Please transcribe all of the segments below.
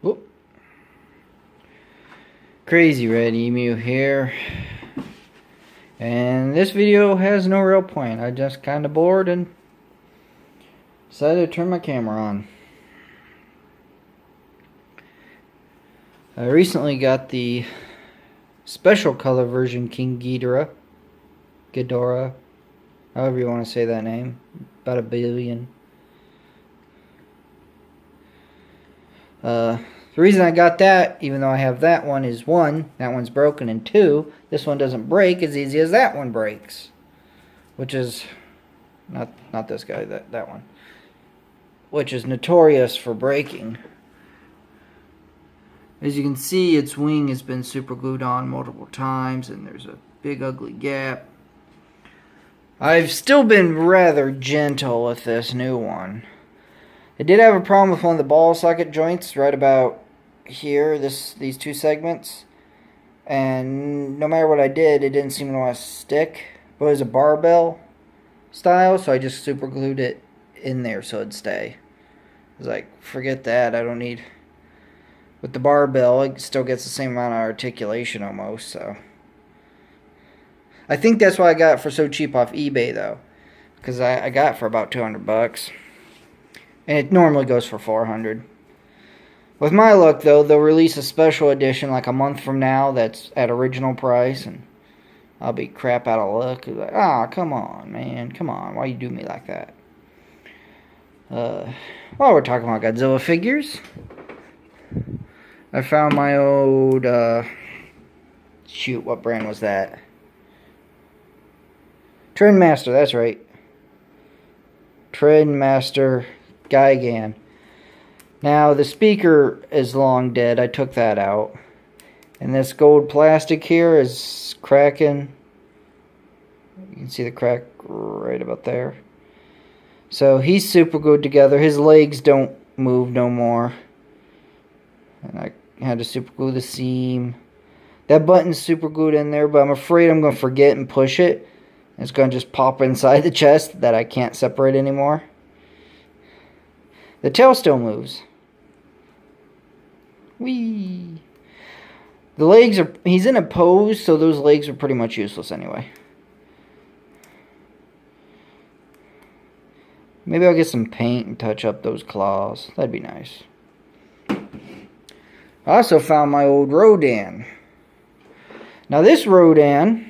Whoop. Crazy Red Emu here, and this video has no real point. I just kind of bored and decided to turn my camera on. I recently got the special color version King Ghidorah, however you want to say that name, about $1 billion. The reason I got that, even though I have that one, is one, that one's broken, and two, this one doesn't break as easy as that one breaks. Which is, not this guy, that one. Which is notorious for breaking. As you can see, its wing has been super glued on multiple times, and there's a big ugly gap. I've still been rather gentle with this new one. I did have a problem with one of the ball socket joints right about here, these two segments, and no matter what I did, it didn't seem to want to stick. But it was a barbell style, so I just super glued it in there so it'd stay. I was like, forget that, I don't need... With the barbell, it still gets the same amount of articulation almost, so... I think that's why I got it for so cheap off eBay, though. Because I got it for about $200. And it normally goes for $400. With my luck, though, they'll release a special edition like a month from now that's at original price, and I'll be crap out of luck. Like, come on, man. Come on. Why you do me like that? While we're talking about Godzilla figures, I found my old, shoot, what brand was that? Trendmaster, that's right. Trendmaster Gigan. Now, the speaker is long dead. I took that out. And this gold plastic here is cracking. You can see the crack right about there. So, he's super glued together. His legs don't move no more. And I had to super glue the seam. That button's super glued in there, but I'm afraid I'm going to forget and push it. It's going to just pop inside the chest that I can't separate anymore. The tail still moves. Whee! The legs are... He's in a pose, so those legs are pretty much useless anyway. Maybe I'll get some paint and touch up those claws. That'd be nice. I also found my old Rodan. Now this Rodan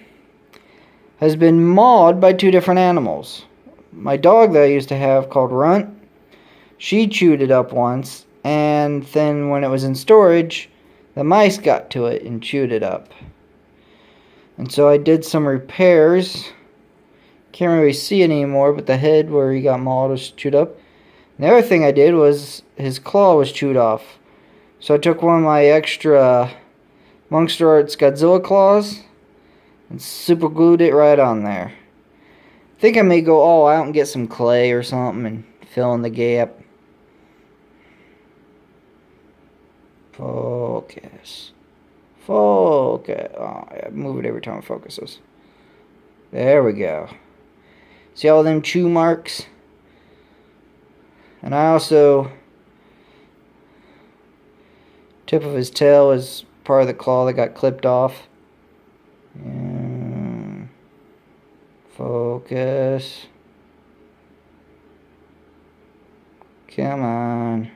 has been mauled by two different animals. My dog that I used to have called Runt, she chewed it up once, and then when it was in storage, the mice got to it and chewed it up. And so I did some repairs. Can't really see it anymore, but the head where he got mauled was chewed up. And the other thing I did was his claw was chewed off. So I took one of my extra Monster Arts Godzilla claws and super glued it right on there. I think I may go all out and get some clay or something and fill in the gap. Focus. Focus. Oh, I move it every time it focuses. There we go. See all them chew marks? And I also... Tip of his tail is part of the claw that got clipped off. And focus. Come on.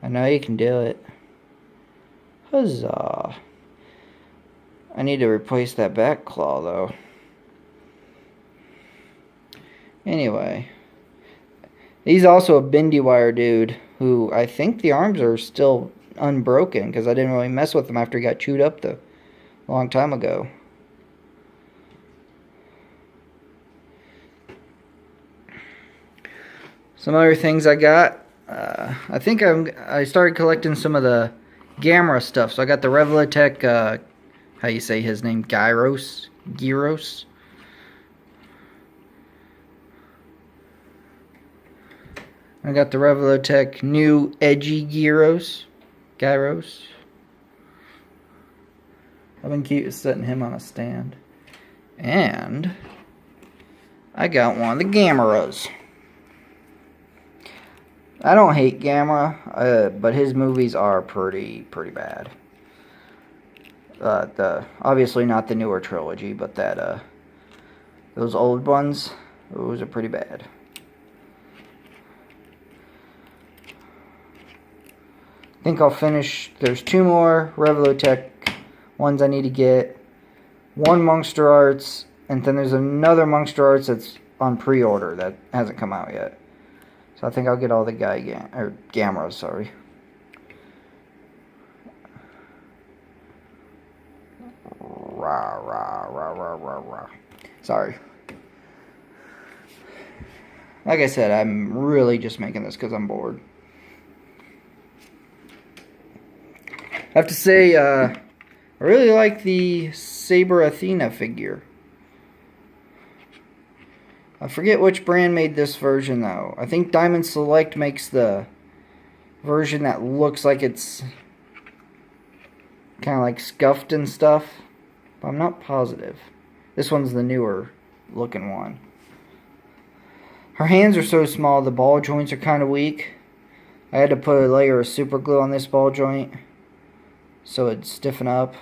I know you can do it. Huzzah. I need to replace that back claw though. Anyway. He's also a bendy wire dude who I think the arms are still unbroken because I didn't really mess with him after he got chewed up a long time ago. Some other things I got. I think I started collecting some of the Gamera stuff. So I got the Revolitech, how you say his name, Gyros. I got the Revolitech new edgy Gyros. I've been keep setting him on a stand. And I got one of the Gameras. I don't hate Gamera, but his movies are pretty bad. Obviously not the newer trilogy, but those old ones, those are pretty bad. I think I'll finish. There's 2 more Revolutech ones I need to get. 1 Monster Arts, and then there's another Monster Arts that's on pre-order that hasn't come out yet. So I think I'll get all the Gameras, sorry. Rah, rah, rah, rah, rah, rah. Sorry. Like I said, I'm really just making this because I'm bored. I have to say, I really like the Saber Athena figure. I forget which brand made this version, though. I think Diamond Select makes the version that looks like it's kind of like scuffed and stuff. But I'm not positive. This one's the newer looking one. Her hands are so small, the ball joints are kind of weak. I had to put a layer of super glue on this ball joint so it'd stiffen up.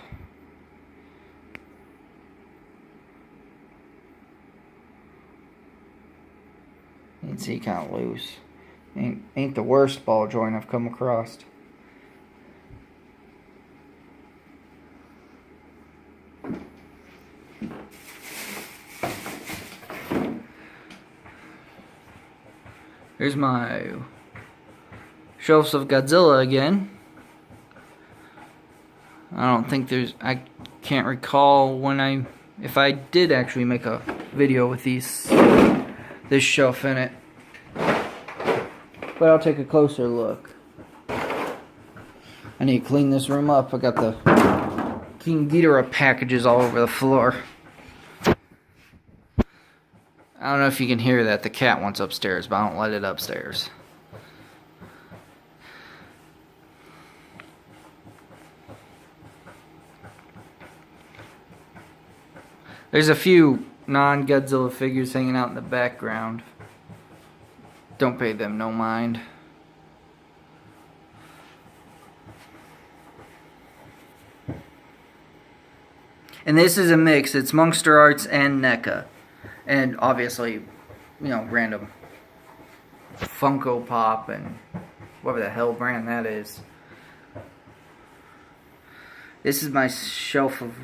You can see kind of loose. Ain't the worst ball joint I've come across. Here's my shelves of Godzilla again. I don't think I can't recall if I did actually make a video with this shelf in it. But I'll take a closer look. I need to clean this room up. I got the King Ghidorah packages all over the floor. I don't know if you can hear that. The cat wants upstairs, but I don't let it upstairs. There's a few non-Godzilla figures hanging out in the background. Don't pay them no mind. And this is a mix. It's Monster Arts and NECA. And obviously, random Funko Pop and whatever the hell brand that is. This is my shelf of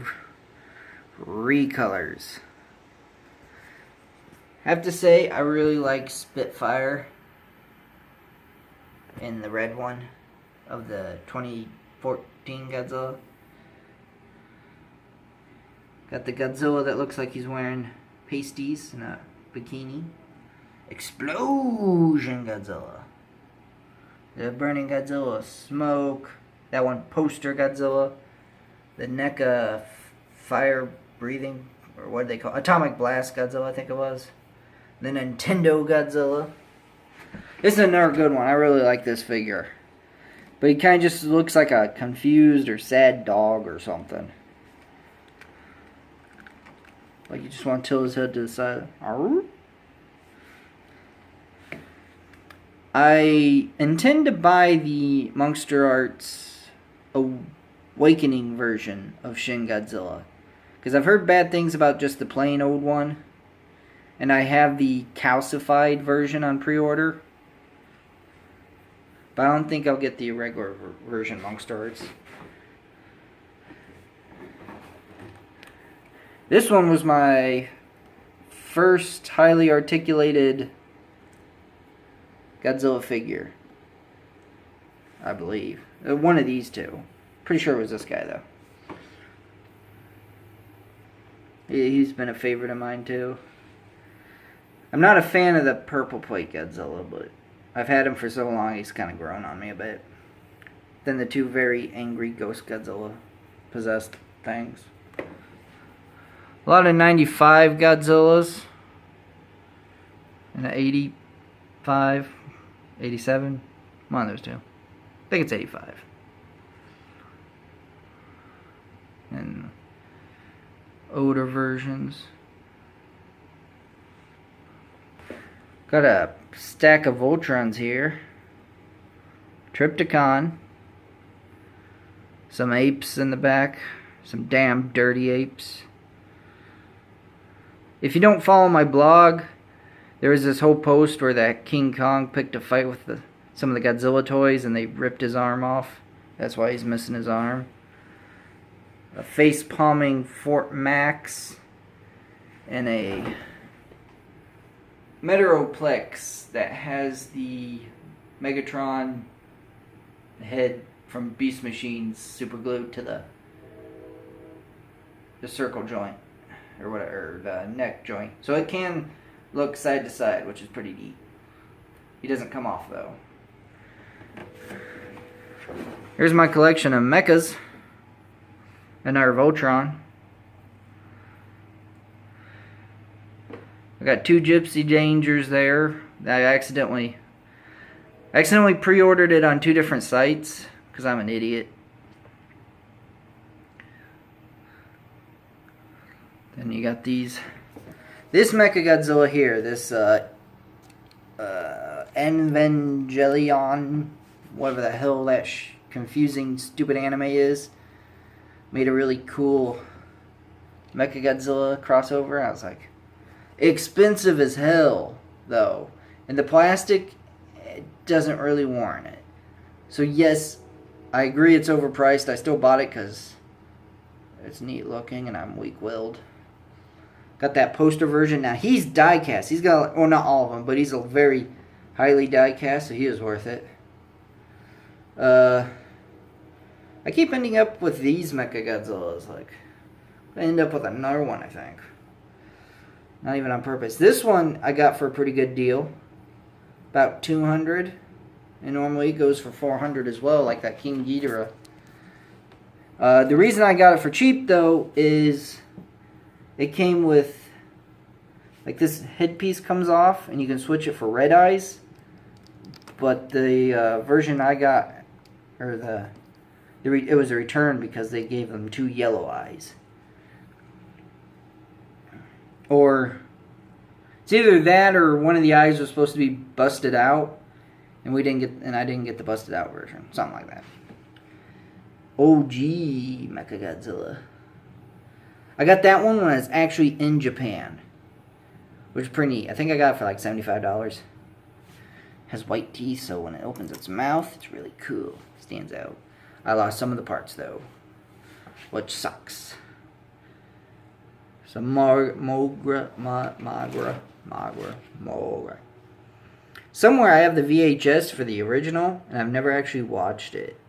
recolors. I have to say, I really like Spitfire in the red one of the 2014 Godzilla. Got the Godzilla that looks like he's wearing pasties and a bikini. Explosion Godzilla. The Burning Godzilla. Smoke. That one, Poster Godzilla. The NECA Fire Breathing, or what do they call it? Atomic Blast Godzilla, I think it was. The Nintendo Godzilla. This is another good one. I really like this figure. But he kind of just looks like a confused or sad dog or something. Like you just want to tilt his head to the side. Arr? I intend to buy the Monster Arts Awakening version of Shin Godzilla. Because I've heard bad things about just the plain old one. And I have the calcified version on pre-order. But I don't think I'll get the regular version Monster Arts. This one was my first highly articulated Godzilla figure. I believe. One of these two. Pretty sure it was this guy, though. He's been a favorite of mine, too. I'm not a fan of the purple plate Godzilla, but I've had him for so long, he's kind of grown on me a bit. Then the 2 very angry Ghost Godzilla possessed things. A lot of 95 Godzillas. And an 85, 87. One of those 2. I think it's 85. And older versions. Got a stack of Voltrons here. Trypticon. Some apes in the back. Some damn dirty apes. If you don't follow my blog, there was this whole post where that King Kong picked a fight with some of the Godzilla toys and they ripped his arm off. That's why he's missing his arm. A face-palming Fort Max. And a Metroplex that has the Megatron head from Beast Machines super glued to the circle joint or whatever, or the neck joint. So it can look side to side, which is pretty neat. He doesn't come off though. Here's my collection of mechas. Another Voltron. I got 2 Gypsy Dangers there. I accidentally pre-ordered it on 2 different sites because I'm an idiot. Then you got these. This Mechagodzilla here, this Evangelion, whatever the hell that confusing, stupid anime is, made a really cool Mechagodzilla crossover. I was like, expensive as hell, though. And the plastic doesn't really warrant it. So yes, I agree it's overpriced. I still bought it because it's neat looking and I'm weak-willed. Got that poster version. Now, he's die-cast. He's got, well, not all of them, but he's a very highly die-cast, so he is worth it. I keep ending up with these Mechagodzillas. Like, I end up with another one, I think. Not even on purpose. This one I got for a pretty good deal. About $200. And normally it goes for $400 as well, like that King Ghidorah. The reason I got it for cheap, though, is it came with, like, this headpiece comes off, and you can switch it for red eyes. But the version I got, or it was a return because they gave them 2 yellow eyes. Or it's either that or one of the eyes was supposed to be busted out, and I didn't get the busted out version, something like that. OG Mechagodzilla. I got that one when it's actually in Japan, which is pretty neat. I think I got it for like $75. Has white teeth, so when it opens its mouth, it's really cool. Stands out. I lost some of the parts though, which sucks. Some Mogra. Somewhere I have the VHS for the original, and I've never actually watched it.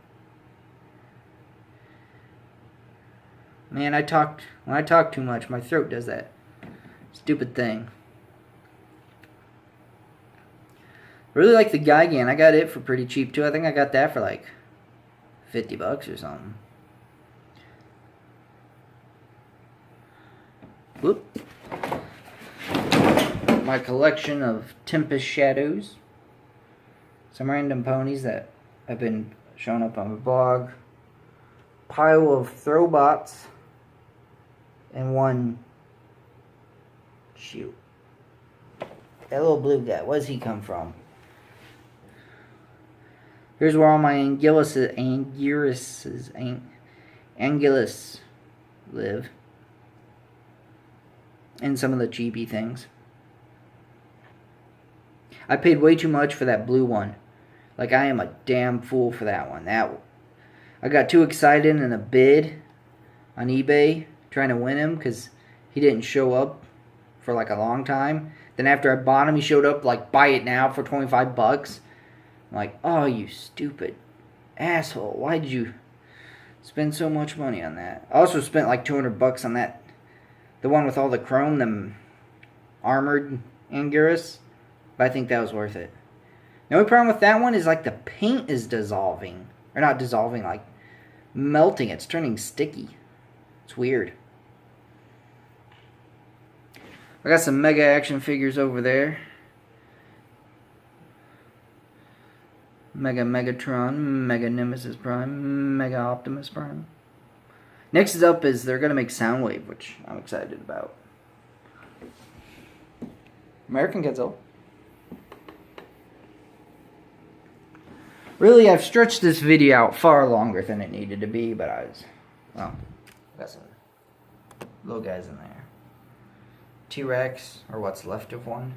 Man, when I talk too much, my throat does that stupid thing. I really like the Gigan. I got it for pretty cheap too. I think I got that for like $50 or something. Whoop. My collection of Tempest Shadows. Some random ponies that have been showing up on my blog. Pile of Throwbots. And one... Shoot. That little blue guy. Where does he come from? Here's where all my Angulus live. And some of the chibi things. I paid way too much for that blue one. Like, I am a damn fool for that one. I got too excited in a bid on eBay trying to win him because he didn't show up for like a long time. Then after I bought him, he showed up like, buy it now for $25. I'm like, oh, you stupid asshole. Why did you spend so much money on that? I also spent like $200 on that. The one with all the chrome, them armored Anguirus. But I think that was worth it. The only problem with that one is like the paint is dissolving. Or not dissolving, like melting. It's turning sticky. It's weird. I got some Mega action figures over there. Mega Megatron, Mega Nemesis Prime, Mega Optimus Prime. Next up is they're going to make Soundwave, which I'm excited about. American Godzilla. Really, I've stretched this video out far longer than it needed to be, but well, got some little guys in there. T-Rex, or what's left of one.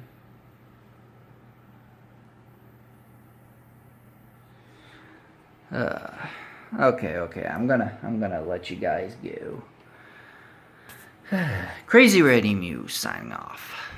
Okay, I'm gonna let you guys go. Crazy Red Emu signing off.